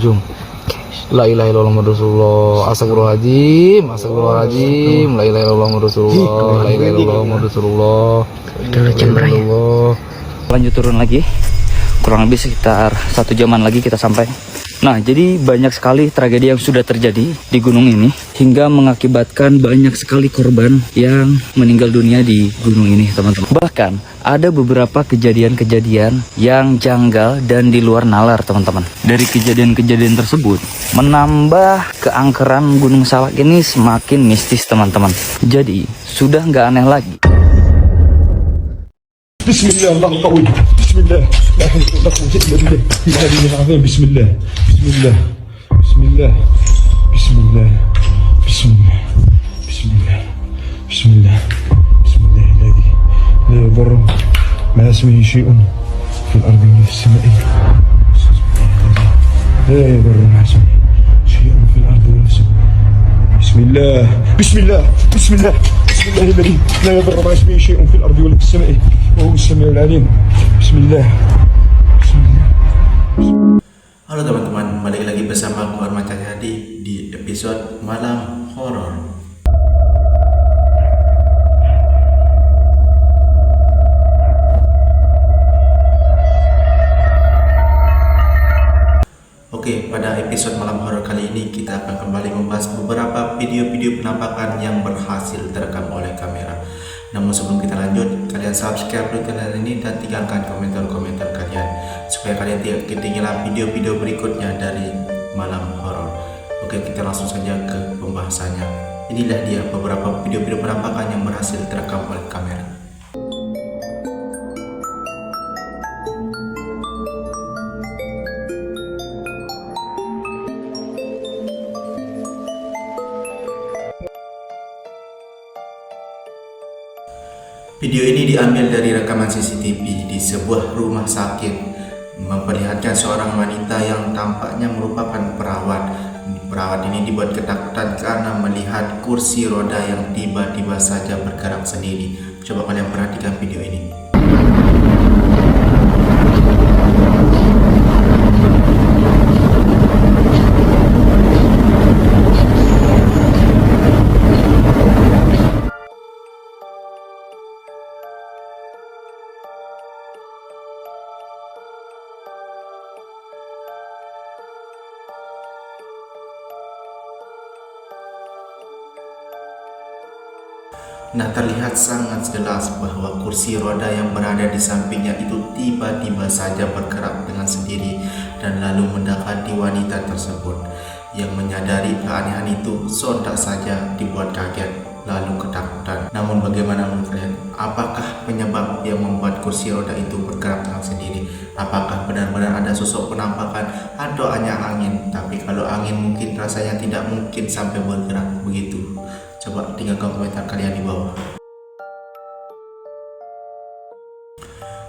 jum. La ilaha illallah Muhammadur Rasulullah. Astagfirullahaladzim, astagfirullahaladzim. La ilaha illallah Muhammadur Rasulullah. La ilaha illallah Muhammadur Rasulullah. Lanjut turun lagi. Kurang lebih sekitar 1 jaman lagi kita sampai. Nah, jadi banyak sekali tragedi yang sudah terjadi di gunung ini hingga mengakibatkan banyak sekali korban yang meninggal dunia di gunung ini, teman-teman. Bahkan ada beberapa kejadian-kejadian yang janggal dan di luar nalar, teman-teman. Dari kejadian-kejadian tersebut menambah keangkeran Gunung Salak ini semakin mistis, teman-teman. Jadi sudah nggak aneh lagi. Bismillah, Allah qawi. Bismillah. La ilaha illallah. Bismillah. Bismillah. Bismillah. Bismillah. Bismillah. Bismillah. Bismillah. Bismillah alladhi la yadurru ma ismihi shay'un fil ardi wa fis sama'i. La yadurru ma ismihi shay'un fil ardi wa fis sama'i. Bismillah. Bismillah. Bismillah. Bismillah alladhi la yadurru ma ismihi shay'un fil ardi wa fis sama'i. Oh, Bismillahirrahmanirrahim. Bismillah. Bismillah. Halo teman-teman, balik lagi bersama aku Arman Cahyadi di episode Malam Horor. Oke, pada episode Malam Horor kali ini kita akan kembali membahas beberapa video-video penampakan yang berhasil terekam oleh kamera. Namun sebelum kita lanjut, kalian subscribe dulu channel ini dan tinggalkan komentar-komentar kalian supaya kalian tidak ketinggalan video-video berikutnya dari Malam Horor. Oke, kita langsung saja ke pembahasannya. Inilah dia beberapa video-video penampakan yang berhasil terekam oleh kamera. Video ini diambil dari rekaman CCTV di sebuah rumah sakit, memperlihatkan seorang wanita yang tampaknya merupakan perawat. Perawat ini dibuat ketakutan karena melihat kursi roda yang tiba-tiba saja bergerak sendiri. Coba kalian perhatikan video ini. Nah, terlihat sangat jelas bahwa kursi roda yang berada di sampingnya itu tiba-tiba saja bergerak dengan sendiri dan lalu mendekati wanita tersebut. Yang menyadari keanehan itu sontak saja dibuat kaget lalu ketakutan. Namun bagaimana menurut kalian? Apakah penyebab yang membuat kursi roda itu bergerak dengan sendiri? Apakah benar-benar ada sosok penampakan atau hanya angin? Tapi kalau angin mungkin rasanya tidak mungkin sampai bergerak begitu. Coba tinggalkan komentar kalian di bawah.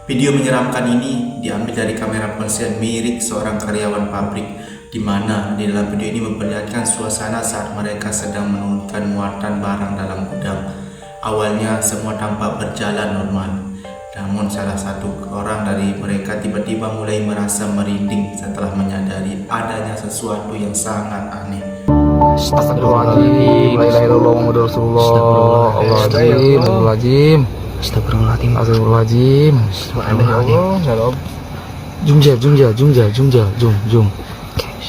Video menyeramkan ini diambil dari kamera ponsel milik seorang karyawan pabrik, di mana di dalam video ini memperlihatkan suasana saat mereka sedang menurunkan muatan barang dalam gudang. Awalnya semua tampak berjalan normal, namun salah satu orang dari mereka tiba-tiba mulai merasa merinding setelah menyadari adanya sesuatu yang sangat aneh. Astagfirullahaladzim, la ilaha illallah Muhammadur Rasulullah. Astagfirullahaladzim, Astagfirullahaladzim. astagfirullahaladzim. Astagfirullahaladzim. Jum.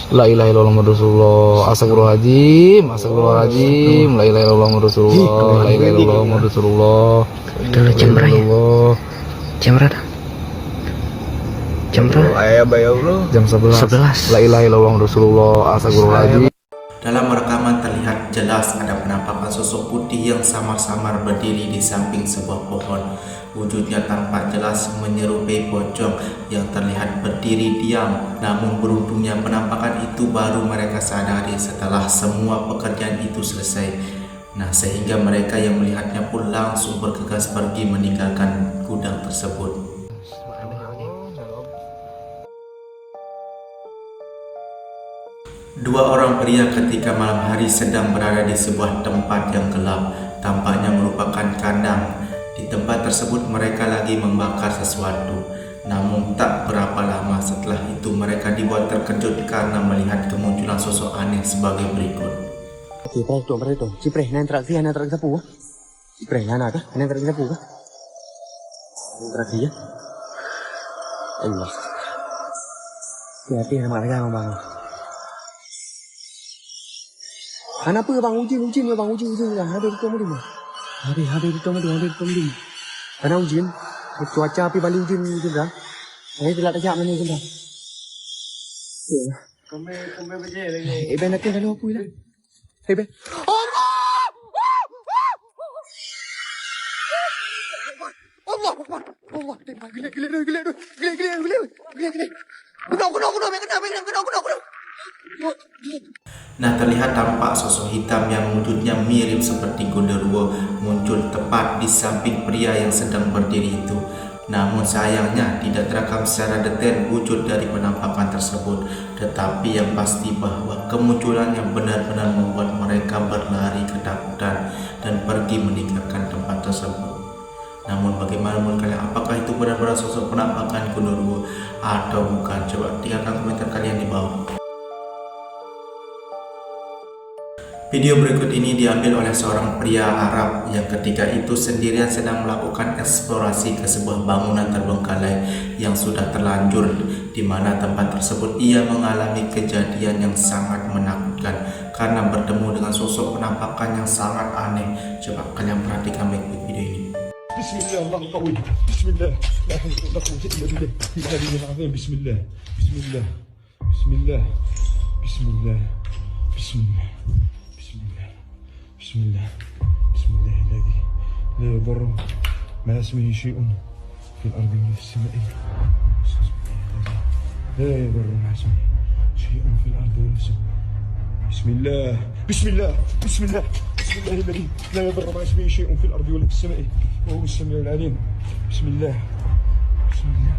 La ilaha illallah Muhammadur Rasulullah. Astagfirullahaladzim, astagfirullahaladzim. La ilaha illallah Muhammadur Rasulullah. La ilaha illallah Muhammadur Rasulullah. Udah jam berapa? Jam berapa? Jam berapa? Jam 11. La ilaha illallah Muhammadur Rasulullah. Astagfirullahaladzim. Dalam rekaman terlihat jelas ada penampakan sosok putih yang samar-samar berdiri di samping sebuah pohon. Wujudnya tampak jelas menyerupai pocong yang terlihat berdiri diam. Namun beruntungnya penampakan itu baru mereka sadari setelah semua pekerjaan itu selesai. Nah, sehingga mereka yang melihatnya pun langsung bergegas pergi meninggalkan gudang tersebut. Dua orang pria ketika malam hari sedang berada di sebuah tempat yang gelap, tampaknya merupakan kandang. Di tempat tersebut mereka lagi membakar sesuatu. Namun tak berapa lama setelah itu mereka dibuat terkejut karena melihat kemunculan sosok aneh sebagai berikut. Cipre, tuh berarti tuh. Cipre, nah interaksi sapu. Cipre, nah kah? Nah interaksi sapu kah? Interaksi ya. Allah. Hati-hati sama mereka bang. Kenapa bang Ujin ya bang Ujin ya. Habis itu mau dimana? Habis itu mau dimana? Karena Ujin, cuaca api balik Ujin kan? Ini tidak terjadi mana Ujin dah. Kami berjaya lagi. Ben nak kena apa ini? Ben. Allah, gila. Nah, terlihat tampak sosok hitam yang wujudnya mirip seperti Gondoruo muncul tepat di samping pria yang sedang berdiri itu. Namun sayangnya tidak terekam secara detail wujud dari penampakan tersebut. Tetapi yang pasti bahwa kemunculannya benar-benar membuat mereka berlari ketakutan dan pergi meninggalkan tempat tersebut. Namun bagaimana menurut kalian? Apakah itu benar-benar sosok penampakan Gondoruo atau bukan? Coba tinggalkan komentar kalian di bawah. Video berikut ini diambil oleh seorang pria Arab yang ketika itu sendirian sedang melakukan eksplorasi ke sebuah bangunan terbengkalai yang sudah terlanjur, di mana tempat tersebut ia mengalami kejadian yang sangat menakutkan karena bertemu dengan sosok penampakan yang sangat aneh. Coba kalian perhatikan baik-baik video ini. Bismillah, Allah qawi. Bismillah. La hawla wala quwwata illa billah. Al-aliyyil azim. Bismillah. Bismillah. Bismillah. Bismillah. Bismillah. Bismillah. Bismillah. Bismillah alladhi la yadurru ma ismihi shay'un fil ardi wa fis sama'i. لا يضر مع اسمه شيء في الارض ولا في السماء. بسم الله بسم الله بسم الله بسم الله الذي لا يضر مع اسمه شيء في الارض ولا في السماء وهو السميع العليم. بسم الله بسم الله.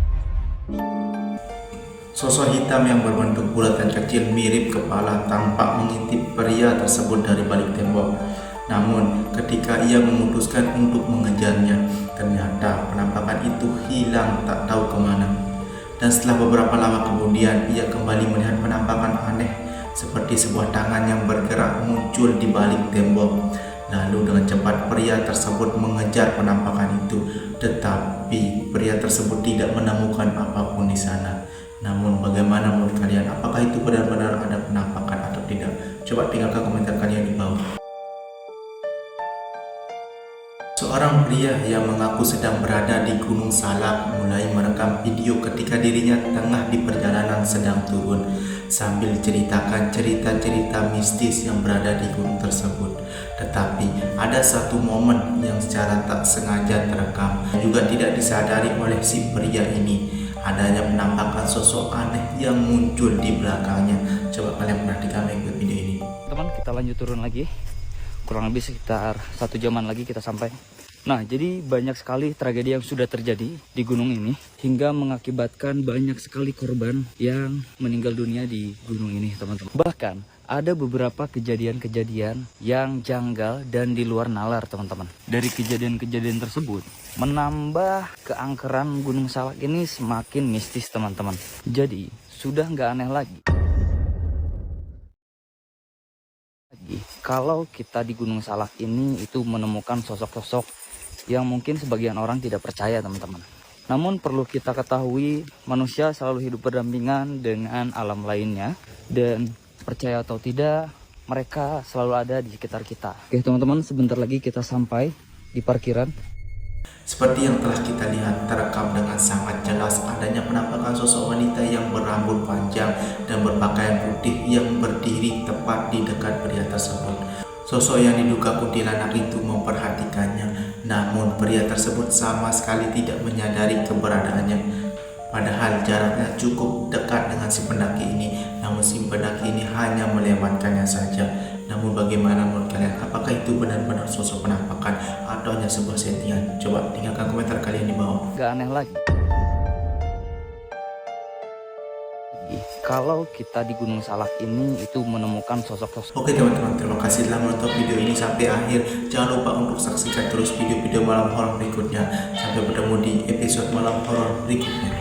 Sosok hitam yang berbentuk bulat dan kecil mirip kepala tampak mengintip pria tersebut dari balik tembok. Namun ketika ia memutuskan untuk mengejarnya, ternyata penampakan itu hilang tak tahu kemana. Dan setelah beberapa lama kemudian ia kembali melihat penampakan aneh seperti sebuah tangan yang bergerak muncul di balik tembok. Lalu dengan cepat pria tersebut mengejar penampakan itu, tetapi pria tersebut tidak menemukan apapun di sana. Namun bagaimana menurut kalian? Apakah itu benar-benar ada penampakan atau tidak? Coba tinggalkan komentar kalian di bawah. Seorang pria yang mengaku sedang berada di Gunung Salak mulai merekam video ketika dirinya tengah di perjalanan sedang turun sambil ceritakan cerita-cerita mistis yang berada di gunung tersebut. Tetapi ada satu momen yang secara tak sengaja terekam juga tidak disadari oleh si pria ini, adanya penampakan sosok aneh yang muncul di belakangnya. Coba kalian perhatikan baik-baik video ini. Teman, kita lanjut turun lagi. Kurang lebih sekitar 1 jaman lagi kita sampai. Nah, jadi banyak sekali tragedi yang sudah terjadi di gunung ini hingga mengakibatkan banyak sekali korban yang meninggal dunia di gunung ini, teman-teman. Bahkan ada beberapa kejadian-kejadian yang janggal dan di luar nalar, teman-teman. Dari kejadian-kejadian tersebut menambah keangkeran Gunung Salak ini semakin mistis, teman-teman. Jadi sudah nggak aneh lagi kalau kita di Gunung Salak ini itu menemukan sosok-sosok yang mungkin sebagian orang tidak percaya, teman-teman. Namun perlu kita ketahui, manusia selalu hidup berdampingan dengan alam lainnya, dan percaya atau tidak, mereka selalu ada di sekitar kita. Oke teman-teman, sebentar lagi kita sampai di parkiran. Seperti yang telah kita lihat, terekam dengan sangat jelas adanya penampakan sosok wanita yang berambut panjang dan berpakaian putih yang berdiri tepat di dekat pria tersebut. Sosok yang diduga kuntilanak itu memperhatikannya, namun pria tersebut sama sekali tidak menyadari keberadaannya. Padahal jaraknya cukup dekat dengan si pendaki ini, namun si pendaki ini hanya melewatkannya saja. Namun bagaimana menurut kalian? Apakah itu benar-benar sosok penampakan atau hanya sebuah settingan? Coba tinggalkan komentar kalian di bawah. Gak aneh lagi kalau kita di Gunung Salak ini itu menemukan sosok-sosok. Oke teman-teman, terima kasih telah menonton video ini sampai akhir. Jangan lupa untuk saksikan terus video-video malam horor berikutnya. Sampai bertemu di episode malam horor berikutnya.